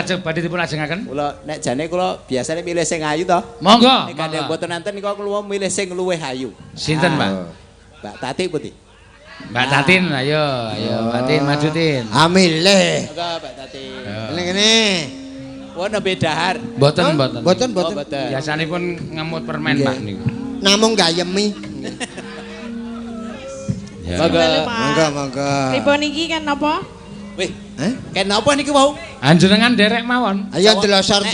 lajeng badhe dipun lajengaken? Kula nek jane kula biasane milih sing ayu to. Monggo. Nek kandhang mboten nanten niku kula milih sing luwih ayu. Sinten, Mbak? Mbak Tati putih. Mbak Tatin, ayo Mbak Tin maju Tin. Milih. Monggo Mbak Tati. Ngene. Wah nembe dahar. Mboten. Mboten. Biasanipun ngemut permen, Pak niku. Namung gayemi. Ya. Monggo. Pripun iki kan napa? Wih, ken napa niki wau? Anjenengan derek mawon. Ayo jelosor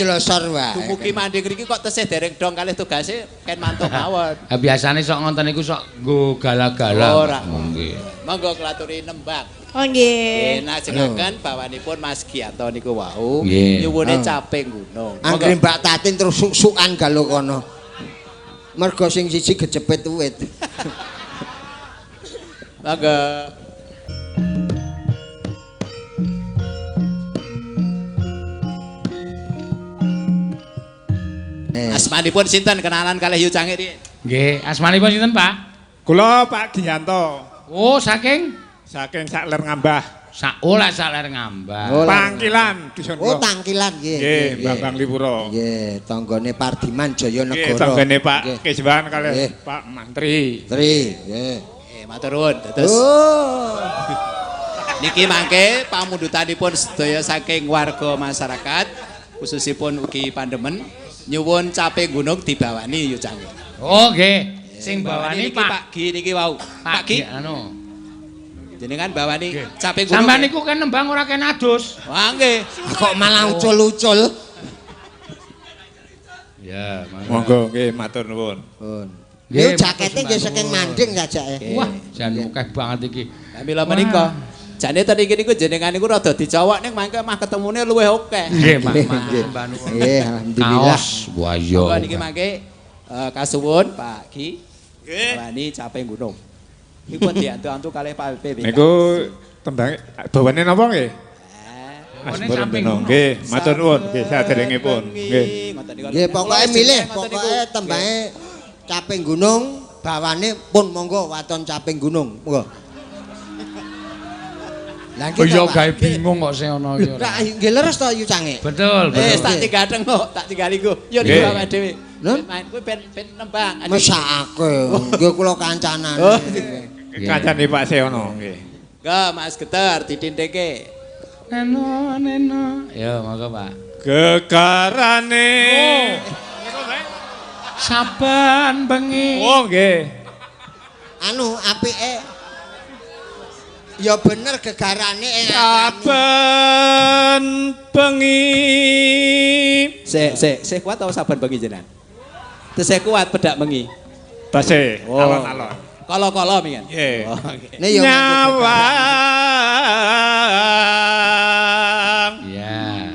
wae. Dumugi manding mriki kok tesih dereng dong kalih tugase ken mantuk mawon. Ha biasane sok ngonten niku sok nggo gala-gala. Ora. Nggih. Monggo klaturi nembang. Oh nggih. Najengaken bawanipun Mas Giyanto niku wau Nggih. nyuwune caping gunung. Anggere Mbak Tatin terus suk-sukan galo kono. Mergo sing siji gecepet uwit. Monggo. Asmanipun sinten kenalan kalih Yu Cangik iki? Nggih, asmanipun sinten, Pak? Kula Pak Giyanto. Oh, saking Sakler Ngambah. Saler ngambah. Pangkilan dusun Oh, kula. Tangkilan nggih. Nggih, Bambang Lipuro. Nggih, tanggane Pardiman Jaya Nggih, Negara. tanggane Pak Nggih. Keswan kalih Nggih. Pak Mantri. Tri, nggih. Matur nuwun. Dados Oh. niki mangke pamundutanipun sedaya saking warga masyarakat khususipun ugi pandemen nyuwun caping gunung dibawani Yu Cangik. Oh, nggih. Sing bawani niki Pak Gi niki wau. Pak Gi anu. jenengan bawani caping gunung. Sampeyan niku kan nembang ora kena adus. Wah nggih. Kok malah ucul-ucul. Ya, Monggo nggih matur nuwun. Pun. Nggih, Nggih, jakete nggih saking manding sajake. Wah, jan akeh banget iki. Lah mila menika jane ten iki niku jenengan niku rada dicowok ning mangke mah ketemune luwih akeh. Nggih, Pak. Nggih, alhamdulillah. Kaos, wah iya. Monggo niki mangke kasuwun Pak Gi. Bawani caping gunung. Iku pun diantu-antu kalih Pak PPK. Niku tembange bawane napa nggih? Mas Bawane Purun samping Beno. gunung. Nggih, matur nuwun. Nggih, saderengipun. Nggih. Nggih, pokoke milih, pokoke tembahe caping gunung, bawane pun monggo waton caping gunung. Monggo. Lah Oh iya gawe bingung kok sing ana iki. Lah nggih leres to Yu Cangik. Betul, Wis betul. tak tinggaleng kok, tak tinggali ku. Yo Nggih. niku awake dhewe. Nun? Main kuwi ben nembang. Mesake. Nggih kula kancanane. Oh. Kancane Pak Seono nggih. Enggak, Mas Geter ditindeke. Neno. Ya, monggo, Pak. Gegarane. Saben bengi. Oh nggih. Anu apike ya bener gegarane Saben bengi. Sik kuat apa saben bengi jenengan? Tesih kuat pedak bengi. Tasih Oh. alon-alon. Kolo-kolo mingen. Nggih. Oh, nggih. Ne ya Nyawang Iya.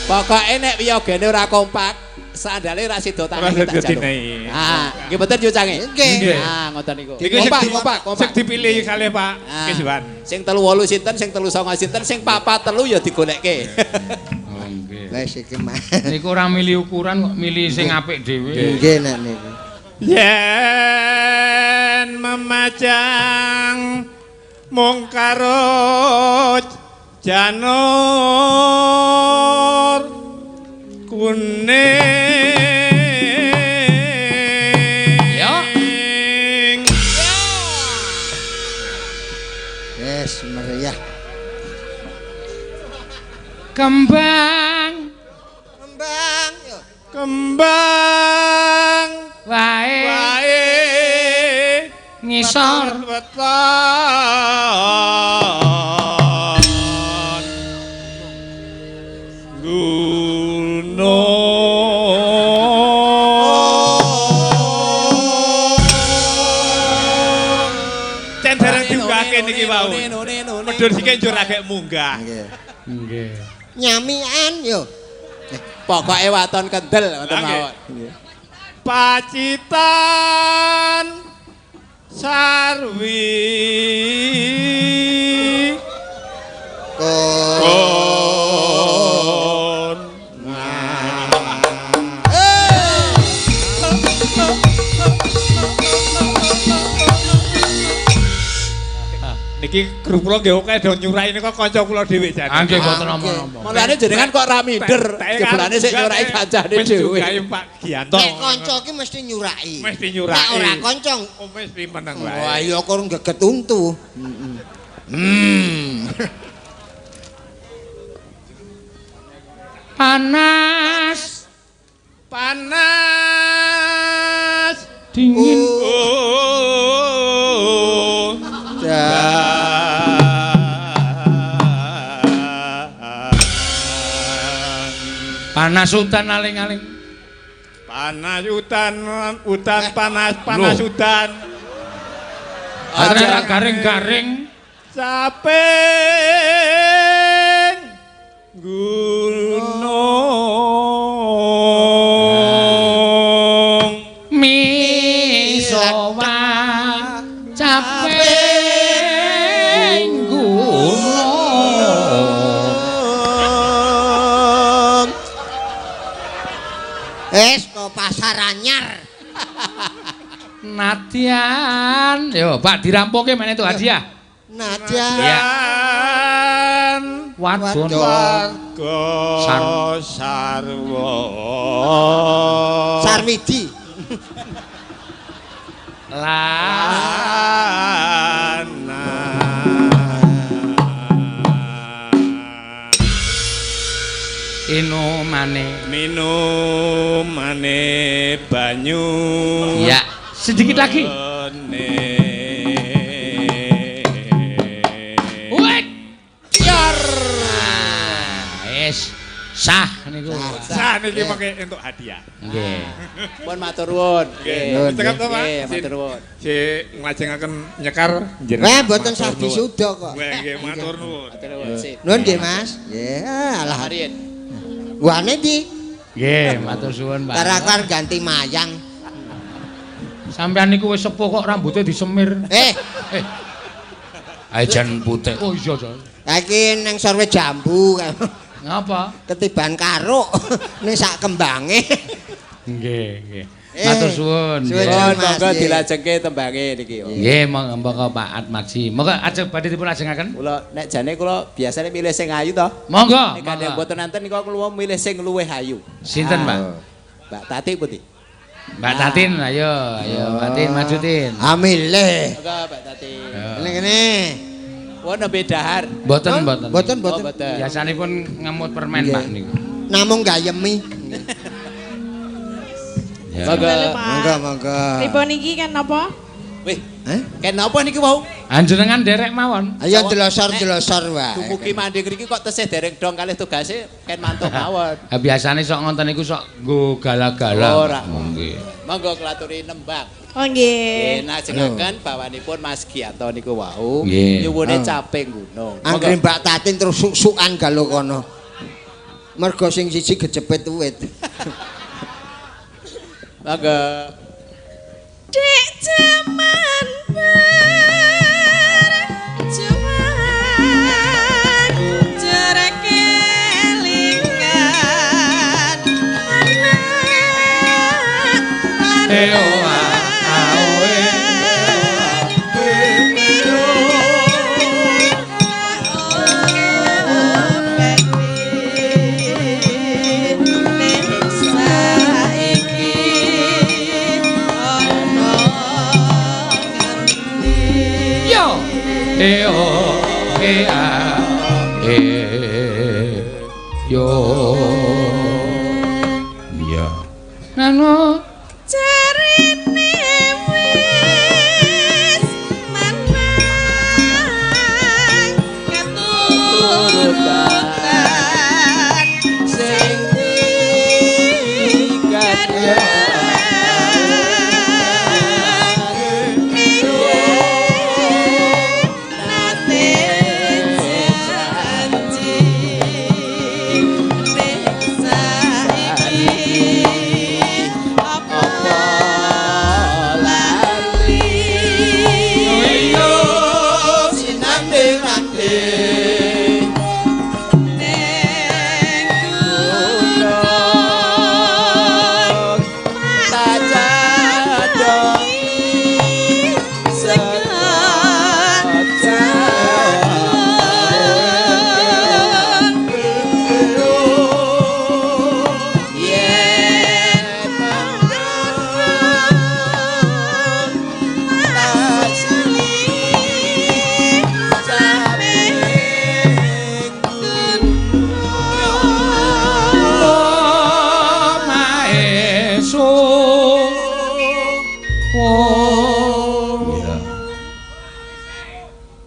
Pokoke nek wiyogene ora kompak, sandale ra sida tangan Ora tak sida jaluk. dinehi. Ah, nggih mboten Yu Cangik. Nggih. Ah, ngoten niku. Niku sing Kompak. sing dipilih kalih Pak Ah. Keswan. Sing 38 sinten, sing 39 sinten, sing 43 ya digolekke. Oh, nggih. Wes iki mah. Niku ora milih ukuran kok milih sing apik dhewe. Nggih nek niku. Yen memajang mung karo janur kuning. Yo. Wes meriah. Kembang Kembang yo. Kembang wae wae ngisor weton gunung cen dereng diunggahke niki wau medhur sik njur agek munggah Nggih. nggih. Nyamian yo. Pokoke waton kendel ngoten Ah, nggih. mawon. Pacitan sarwi kon Niki grup kula nggih akeh do nyurai nika kanca kula dhewe jane. Nggih mboten napa-napa. Mulane jenengan kok ra minder, jebulane sik nyurai kancane dhewe. Wis Pak Gianto. Nek kanca ki mesti nyuraki. Mesti nyuraki. Nek ora kanca mesti meneng wae. wah iya kok geget untu. Panas, Panas. dingin. Oh. Panas udan aling-aling. Panas udan panas udan. Ada garing-garing. Saping gunung Misowa caping gunung. Ke pasar anyar. Nadian, yo Pak dirampoke meneh itu hadiah. Nadia. Iya. Wadon. Warga sarwa. Sarwidi. Minumane banyu. Ya, sedikit lagi. Wek. Yor. Wis sah niku. Sah niki mengke entuk hadiah. Nggih. Pun matur nuwun. Nggih. Cekap to, Pak. Nggih, matur nuwun. Si nglajengaken nyekar Mboten sah disuda kok. Nggih, matur nuwun. Matur nuwun. Sip. Nuwun nggih, Mas. Ya, alah. Marin. Wane ndi? Nggih, matur suwun, Pak. Karakar ganti mayang. Sampeyan niku wis sepuh kok rambutnya disemir. Ajan putih. Oh iya, Jan. Iki ning sorwe jambu. Ngapa? Ketiban karuk ning sak kembange. Nggih, nggih. Matur suwun. Suwun, Nggih. Mas. Monggo dilajengke tembange niki. Nggih, monggo Pak Atmaji. Monggo ajeng badhe dipun ajengaken. Kula nek jane kula biasane milih sing ayu to. Monggo. Nek kadang mboten nanten niku kula milih sing luwih ayu. Sinten, Pak? Mbak Tati putih. Mbak Tatin, ayo Mbak Tatin maju Tin. Amilih. Monggo Mbak Tati. Kene. Wah nembe dahar. Mboten, mboten. Boten, Oh, boten. mboten. Biasanipun ngemut permen, Nggih. Pak niku. Namung gayemi. Ya. Monggo. Monggo, monggo. Tipe niki kan apa? Wih, ken napa niki wau? Anjenengan derek mawon. Ayo delosor-delosor wae. Dumugi mandhe mriki kok tesih dereng dong kalih tugase ken mantuk mawon. Ha biasane sok ngonten niku sok nggo gala-gala. Ora. Nggih. Monggo klaturi nembang. Oh nggih. Najengaken bawanipun Mas Gianto niku wau Nggih. nyuwune caping gunung. Anggere Mbak Tatin terus suk-sukan galo kono. Mergo sing siji gejepit wit. Monggo. Dek jaman berjuang jerek kelingan Ya. Nano jarine wis manang keturutan sing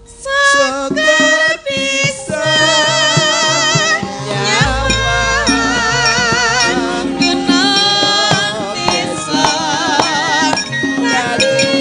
Seger bisa nyaman genang bisa kali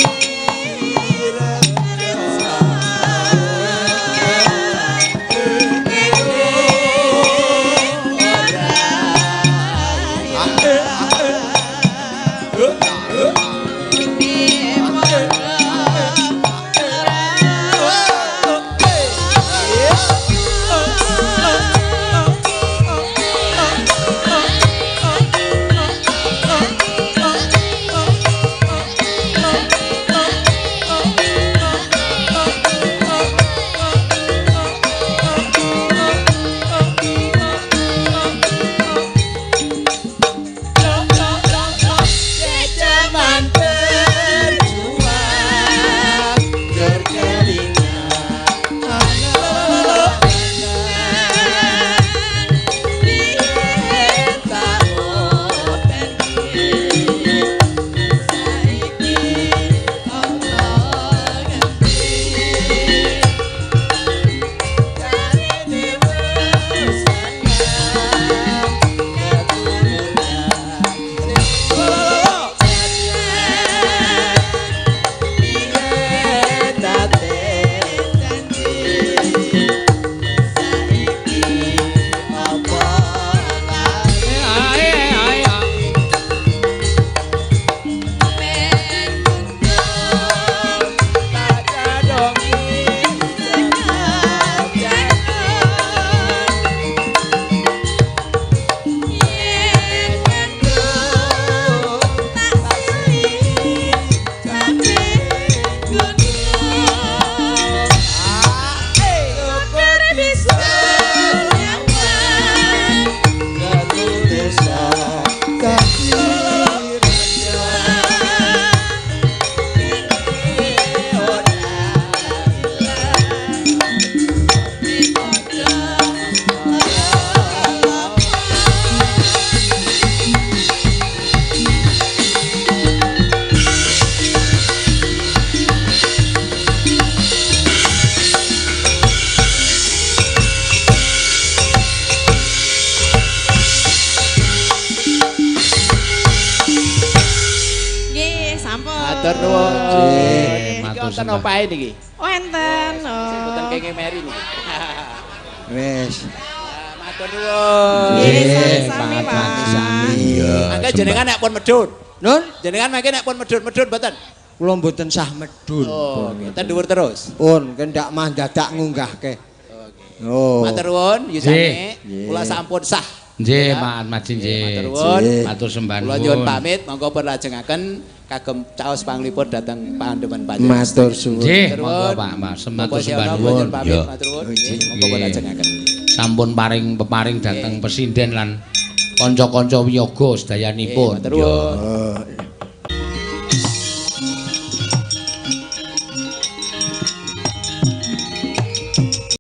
Matur nuwun. Iki wonten opahe niki? Wonten. Mboten kenging meri niki. Wis. Matur nuwun. Nggih, sami. Iya. Mangke jenengan nek pun medhun. Nun, Jenengan mangke nek pun medhun-medhun mboten? kula mboten sah medhun. Oh, nggih. Ten dhuwur terus. Pun kendak mah dadak ngunggahke. Oh. Matur nuwun, yusane. Kula sampun sah. Nggih, Pak Madin nggih. Matur nuwun. Matur sembah Kula nuwun. nyuwun pamit, monggo pun lajengaken kagem caos panglipur dhateng pandemen panjenengan. Matur suwun. Nggih, Matur monggo nuwun. Pak, Mas. Sembah Monggo sembah siana nuwun. nyuwun pamit, Iya. matur nuwun. Nggih, monggo pun lajengaken. Sampun paring peparing dhateng pesinden lan kanca-kanca wiyaga sedayanipun. Matur nuwun. Oh,